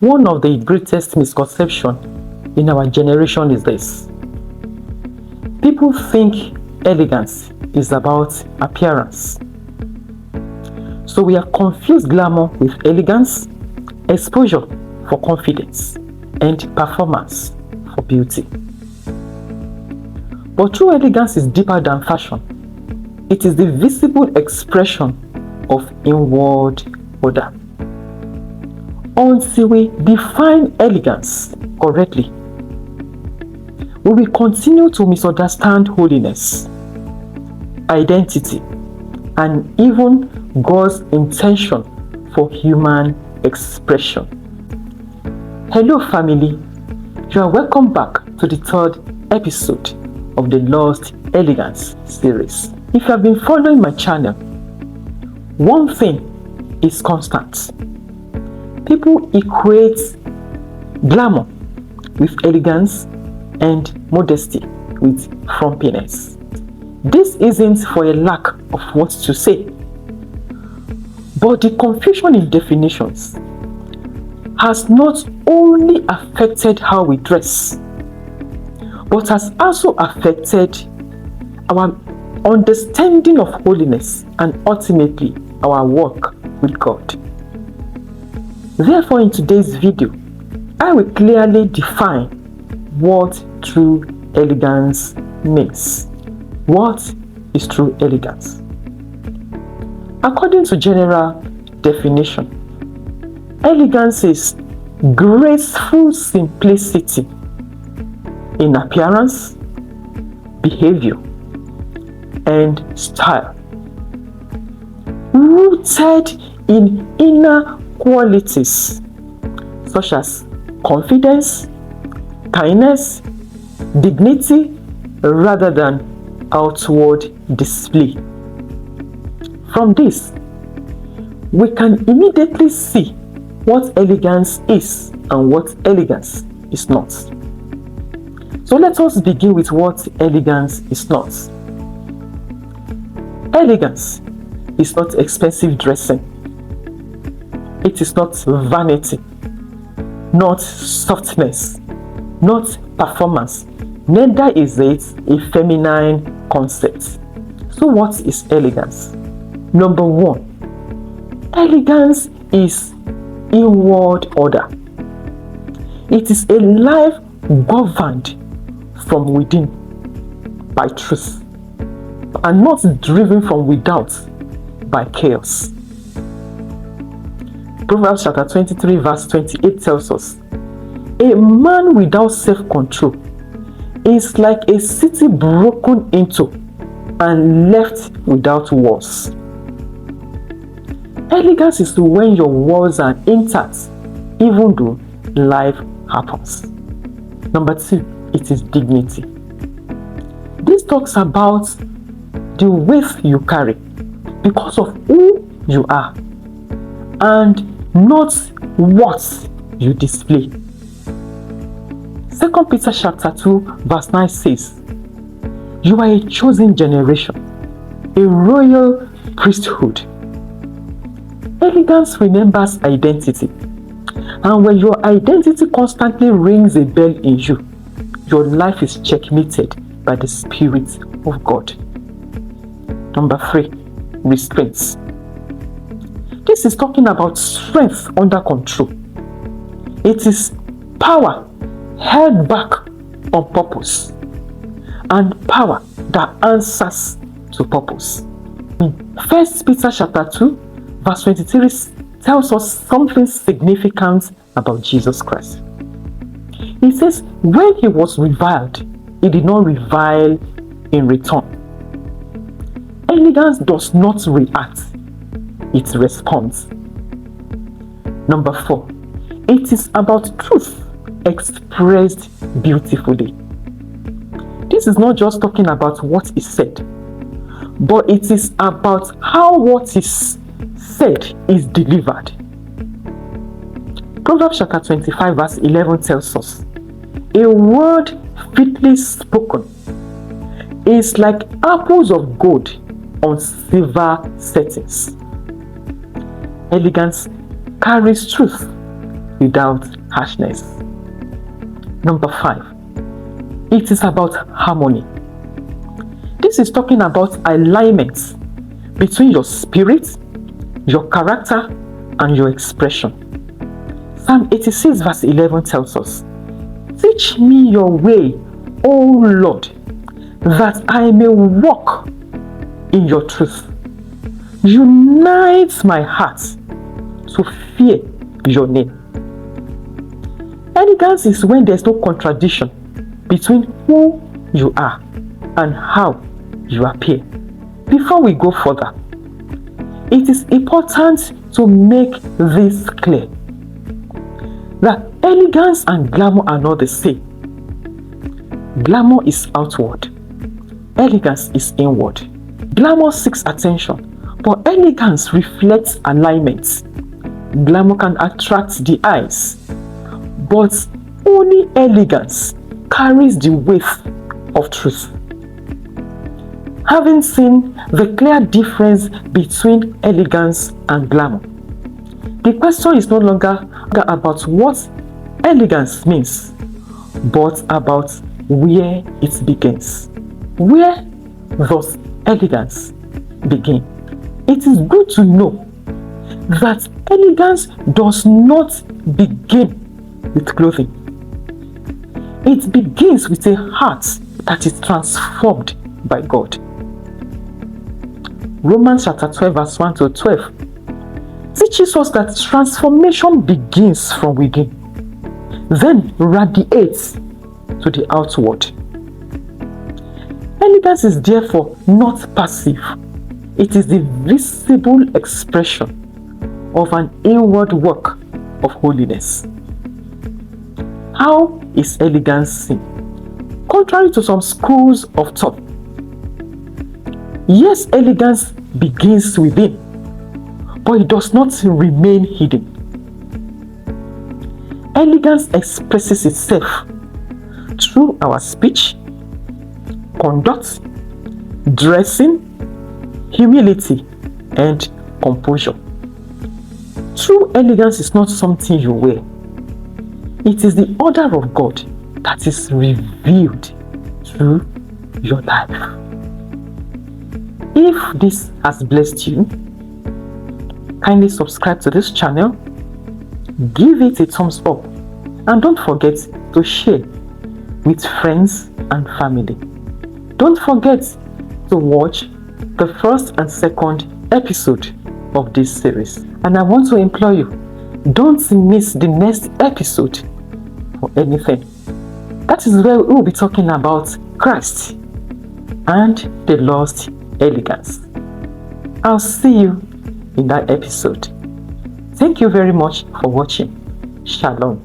One of the greatest misconceptions in our generation is this. People think elegance is about appearance. So we have confused glamour with elegance, exposure for confidence, and performance for beauty. But true elegance is deeper than fashion. It is the visible expression of inward order. Until we define elegance correctly, we will continue to misunderstand holiness, identity, and even God's intention for human expression. Hello family, you are welcome back to the third episode of the Lost Elegance Series. If you have been following my channel, one thing is constant. People equate glamour with elegance and modesty with frumpiness. This isn't for a lack of what to say, but the confusion in definitions has not only affected how we dress, but has also affected our understanding of holiness and ultimately our work with God. Therefore, in today's video, I will clearly define what true elegance means. What is true elegance? According to general definition, elegance is graceful simplicity in appearance, behavior, and style, rooted in inner qualities such as confidence, kindness, dignity, rather than outward display. From this, we can immediately see what elegance is and what elegance is not. So let us begin with what elegance is not. Elegance is not expensive dressing. It is not vanity, not softness, not performance. Neither is it a feminine concept. So what is elegance? Number one, elegance is inward order. It is a life governed from within by truth and not driven from without by chaos. Proverbs chapter 23 verse 28 tells us, a man without self-control is like a city broken into and left without walls. Elegance is when your walls are intact even though life happens. Number two, it is dignity. This talks about the weight you carry because of who you are and not what you display. 2 Peter chapter 2 verse 9 says, you are a chosen generation, a royal priesthood. Elegance remembers identity, and when your identity constantly rings a bell in you, your life is checkmated by the Spirit of God. Number three, restraints. This is talking about strength under control. It is power held back on purpose and power that answers to purpose. 1 Peter chapter 2 verse 23 tells us something significant about Jesus Christ. He says, when he was reviled, he did not revile in return. Elegance does not react, it responds. Number four, it is about truth expressed beautifully. This is not just talking about what is said, but it is about how what is said is delivered. Proverbs chapter 25 verse 11 tells us, a word fitly spoken is like apples of gold on silver settings. Elegance carries truth without harshness. Number 5, it is about harmony. This is talking about alignment between your spirit, your character, and your expression. Psalm 86 verse 11 tells us, "Teach me your way, O Lord, that I may walk in your truth. Unite my heart to fear your name." Elegance is when there's no contradiction between who you are and how you appear. Before we go further, it is important to make this clear that elegance and glamour are not the same. Glamour is outward, elegance is inward. Glamour seeks attention, but elegance reflects alignment. Glamour can attract the eyes, but only elegance carries the weight of truth. Having seen the clear difference between elegance and glamour, the question is no longer about what elegance means, but about where it begins. Where does elegance begin? It is good to know that elegance does not begin with clothing. It begins with a heart that is transformed by God. Romans chapter 12 verse 1 to 12 teaches us that transformation begins from within, then radiates to the outward. Elegance is therefore not passive. It is the visible expression of an inward work of holiness. How is elegance seen? Contrary to some schools of thought, yes, elegance begins within, but it does not remain hidden. Elegance expresses itself through our speech, conduct, dressing, humility, and composure. True elegance is not something you wear. It is the order of God that is revealed through your life. If this has blessed you, kindly subscribe to this channel, give it a thumbs up, and don't forget to share with friends and family. Don't forget to watch the first and second episode of this series. And I want to implore you, don't miss the next episode for anything. That is where we will be talking about Christ and the lost elegance. I'll see you in that episode. Thank you very much for watching. Shalom.